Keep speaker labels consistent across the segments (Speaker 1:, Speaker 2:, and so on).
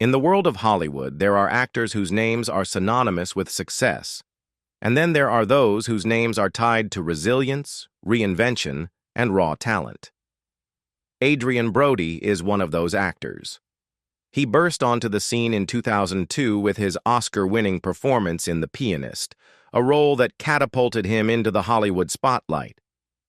Speaker 1: In the world of Hollywood, there are actors whose names are synonymous with success. And then there are those whose names are tied to resilience, reinvention, and raw talent. Adrien Brody is one of those actors. He burst onto the scene in 2002 with his Oscar-winning performance in The Pianist, a role that catapulted him into the Hollywood spotlight.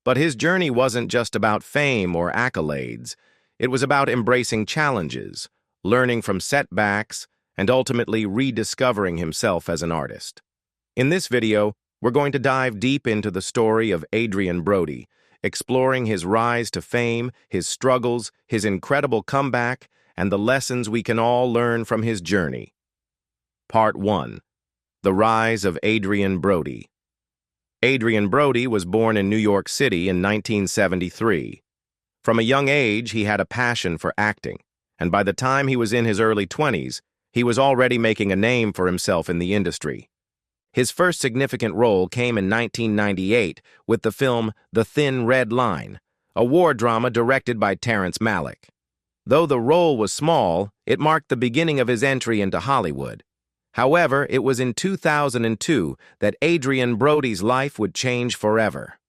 Speaker 1: But his journey wasn't just about fame or accolades. It was about embracing challenges, learning from setbacks, and ultimately rediscovering himself as an artist. In this video, we're going to dive deep into the story of Adrien Brody, exploring his rise to fame, his struggles, his incredible comeback, and the lessons we can all learn from his journey. Part 1. The Rise of Adrien Brody. Adrien Brody was born in New York City in 1973. From a young age, he had a passion for acting, and by the time he was in his early 20s, he was already making a name for himself in the industry. His first significant role came in 1998 with the film The Thin Red Line, a war drama directed by Terrence Malick. Though the role was small, it marked the beginning of his entry into Hollywood. However, it was in 2002 that Adrien Brody's life would change forever.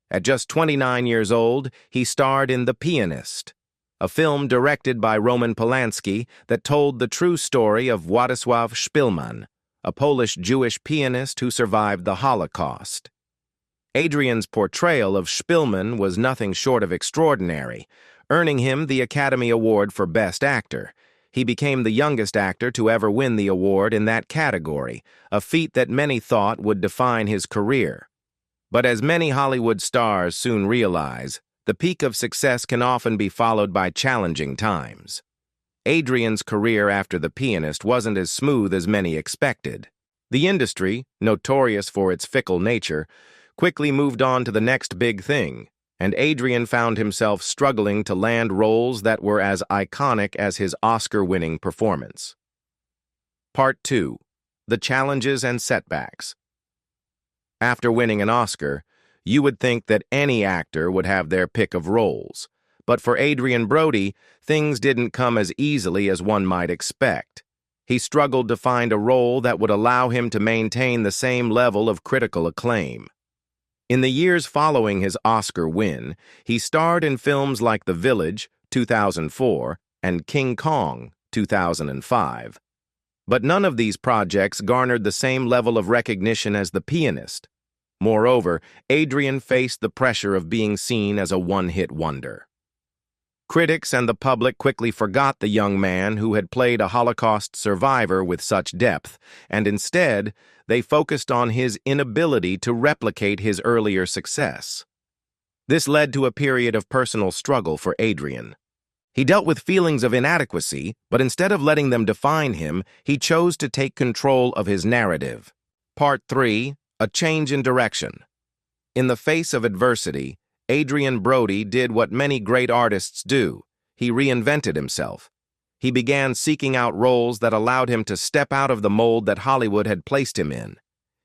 Speaker 1: At just 29 years old, he starred in The Pianist, a film directed by Roman Polanski that told the true story of Władysław Szpilman, a Polish-Jewish pianist who survived the Holocaust. Adrien's portrayal of Szpilman was nothing short of extraordinary, earning him the Academy Award for Best Actor. He became the youngest actor to ever win the award in that category, a feat that many thought would define his career. But as many Hollywood stars soon realize, the peak of success can often be followed by challenging times. Adrien's career after The Pianist wasn't as smooth as many expected. The industry, notorious for its fickle nature, quickly moved on to the next big thing, and Adrien found himself struggling to land roles that were as iconic as his Oscar-winning performance. Part 2. The Challenges and Setbacks. After winning an Oscar, you would think that any actor would have their pick of roles. But for Adrien Brody, things didn't come as easily as one might expect. He struggled to find a role that would allow him to maintain the same level of critical acclaim. In the years following his Oscar win, he starred in films like The Village, 2004, and King Kong, 2005. But none of these projects garnered the same level of recognition as The Pianist. Moreover, Adrien faced the pressure of being seen as a one-hit wonder. Critics and the public quickly forgot the young man who had played a Holocaust survivor with such depth, and instead, they focused on his inability to replicate his earlier success. This led to a period of personal struggle for Adrien. He dealt with feelings of inadequacy, but instead of letting them define him, he chose to take control of his narrative. Part 3. A Change in Direction. In the face of adversity, Adrien Brody did what many great artists do. He reinvented himself. He began seeking out roles that allowed him to step out of the mold that Hollywood had placed him in.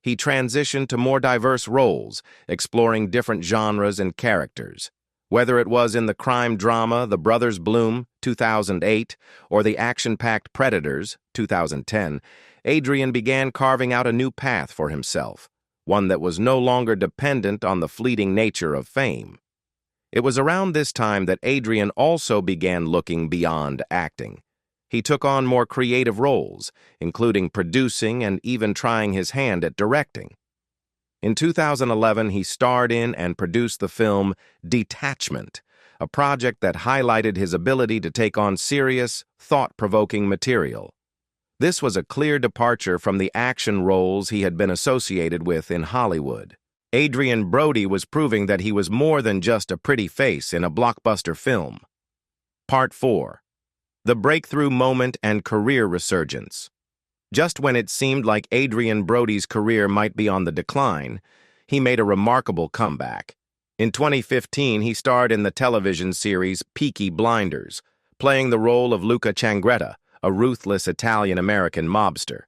Speaker 1: He transitioned to more diverse roles, exploring different genres and characters. Whether it was in the crime drama The Brothers Bloom, 2008, or the action-packed Predators, 2010, Adrien began carving out a new path for himself, one that was no longer dependent on the fleeting nature of fame. It was around this time that Adrien also began looking beyond acting. He took on more creative roles, including producing and even trying his hand at directing. In 2011, he starred in and produced the film Detachment, a project that highlighted his ability to take on serious, thought-provoking material. This was a clear departure from the action roles he had been associated with in Hollywood. Adrien Brody was proving that he was more than just a pretty face in a blockbuster film. Part 4. The Breakthrough Moment and Career Resurgence. Just when it seemed like Adrien Brody's career might be on the decline, he made a remarkable comeback. In 2015, he starred in the television series Peaky Blinders, playing the role of Luca Changretta, a ruthless Italian-American mobster.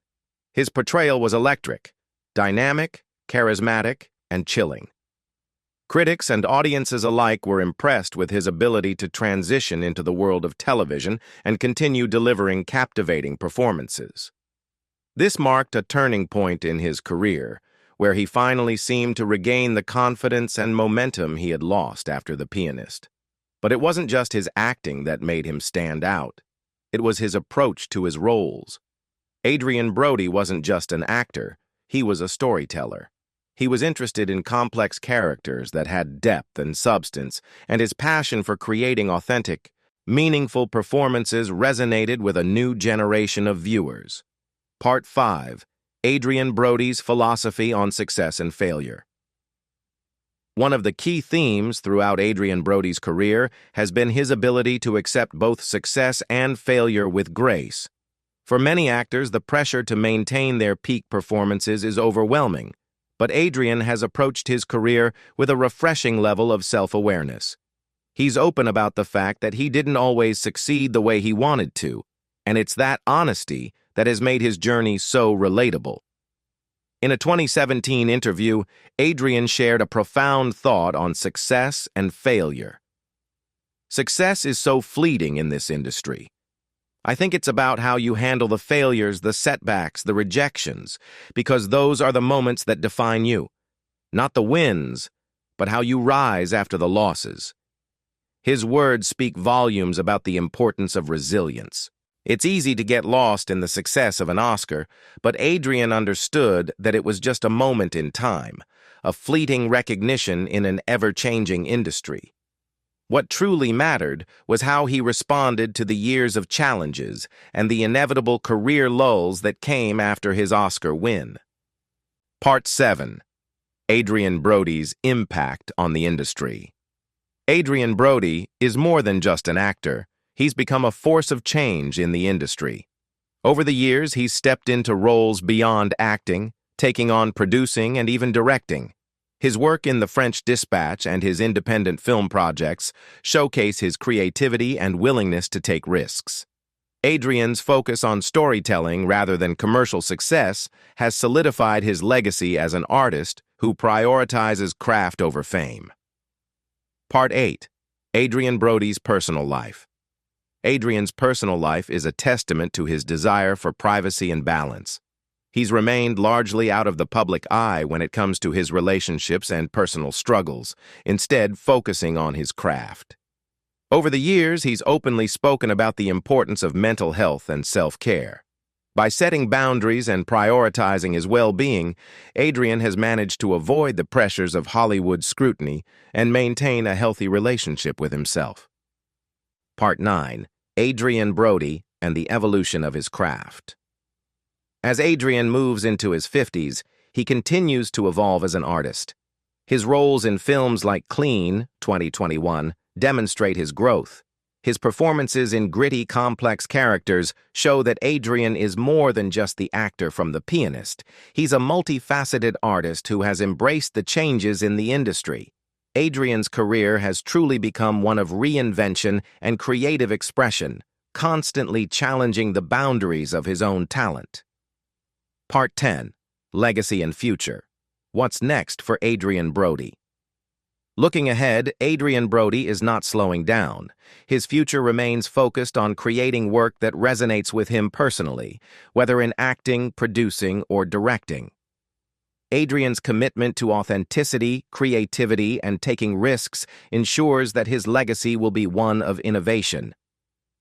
Speaker 1: His portrayal was electric, dynamic, charismatic, and chilling. Critics and audiences alike were impressed with his ability to transition into the world of television and continue delivering captivating performances. This marked a turning point in his career, where he finally seemed to regain the confidence and momentum he had lost after The Pianist. But it wasn't just his acting that made him stand out. It was his approach to his roles. Adrien Brody wasn't just an actor, he was a storyteller. He was interested in complex characters that had depth and substance, and his passion for creating authentic, meaningful performances resonated with a new generation of viewers. Part 5. Adrien Brody's Philosophy on Success and Failure. One of the key themes throughout Adrien Brody's career has been his ability to accept both success and failure with grace. For many actors, the pressure to maintain their peak performances is overwhelming, but Adrien has approached his career with a refreshing level of self-awareness. He's open about the fact that he didn't always succeed the way he wanted to, and it's that honesty that has made his journey so relatable. In a 2017 interview, Adrien shared a profound thought on success and failure. Success is so fleeting in this industry. I think it's about how you handle the failures, the setbacks, the rejections, because those are the moments that define you. Not the wins, but how you rise after the losses. His words speak volumes about the importance of resilience. It's easy to get lost in the success of an Oscar, but Adrien understood that it was just a moment in time, a fleeting recognition in an ever-changing industry. What truly mattered was how he responded to the years of challenges and the inevitable career lulls that came after his Oscar win. Part 7. Adrien Brody's Impact on the Industry. Adrien Brody is more than just an actor. He's become a force of change in the industry. Over the years, he's stepped into roles beyond acting, taking on producing and even directing. His work in The French Dispatch and his independent film projects showcase his creativity and willingness to take risks. Adrien's focus on storytelling rather than commercial success has solidified his legacy as an artist who prioritizes craft over fame. Part 8. Adrien Brody's Personal Life. Adrien's personal life is a testament to his desire for privacy and balance. He's remained largely out of the public eye when it comes to his relationships and personal struggles, instead focusing on his craft. Over the years, he's openly spoken about the importance of mental health and self-care. By setting boundaries and prioritizing his well-being, Adrien has managed to avoid the pressures of Hollywood scrutiny and maintain a healthy relationship with himself. Part 9. Adrien Brody and the Evolution of His Craft. As Adrien moves into his 50s, he continues to evolve as an artist. His roles in films like Clean, 2021, demonstrate his growth. His performances in gritty, complex characters show that Adrien is more than just the actor from The Pianist. He's a multifaceted artist who has embraced the changes in the industry. Adrien's career has truly become one of reinvention and creative expression, constantly challenging the boundaries of his own talent. Part 10. Legacy and Future. What's next for Adrien Brody? Looking ahead, Adrien Brody is not slowing down. His future remains focused on creating work that resonates with him personally, whether in acting, producing, or directing. Adrien's commitment to authenticity, creativity, and taking risks ensures that his legacy will be one of innovation.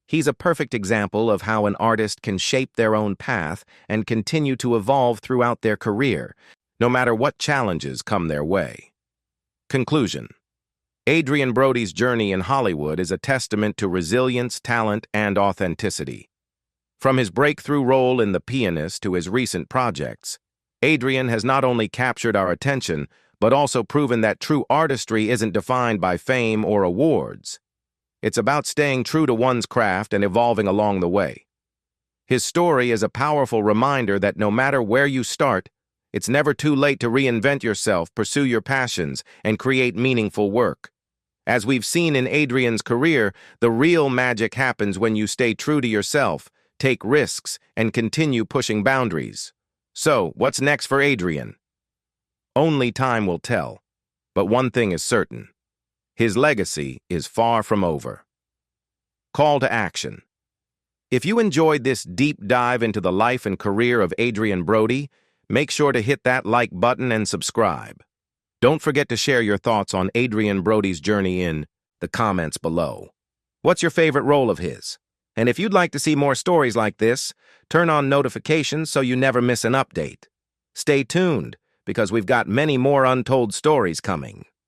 Speaker 1: He's a perfect example of how an artist can shape their own path and continue to evolve throughout their career, no matter what challenges come their way. Conclusion. Adrien Brody's journey in Hollywood is a testament to resilience, talent, and authenticity. From his breakthrough role in The Pianist to his recent projects, Adrien has not only captured our attention, but also proven that true artistry isn't defined by fame or awards. It's about staying true to one's craft and evolving along the way. His story is a powerful reminder that no matter where you start, it's never too late to reinvent yourself, pursue your passions, and create meaningful work. As we've seen in Adrien's career, the real magic happens when you stay true to yourself, take risks, and continue pushing boundaries. So, what's next for Adrien? Only time will tell. But one thing is certain. His legacy is far from over. Call to action. If you enjoyed this deep dive into the life and career of Adrien Brody, make sure to hit that like button and subscribe. Don't forget to share your thoughts on Adrien Brody's journey in the comments below. What's your favorite role of his? And if you'd like to see more stories like this, turn on notifications so you never miss an update. Stay tuned, because we've got many more untold stories coming.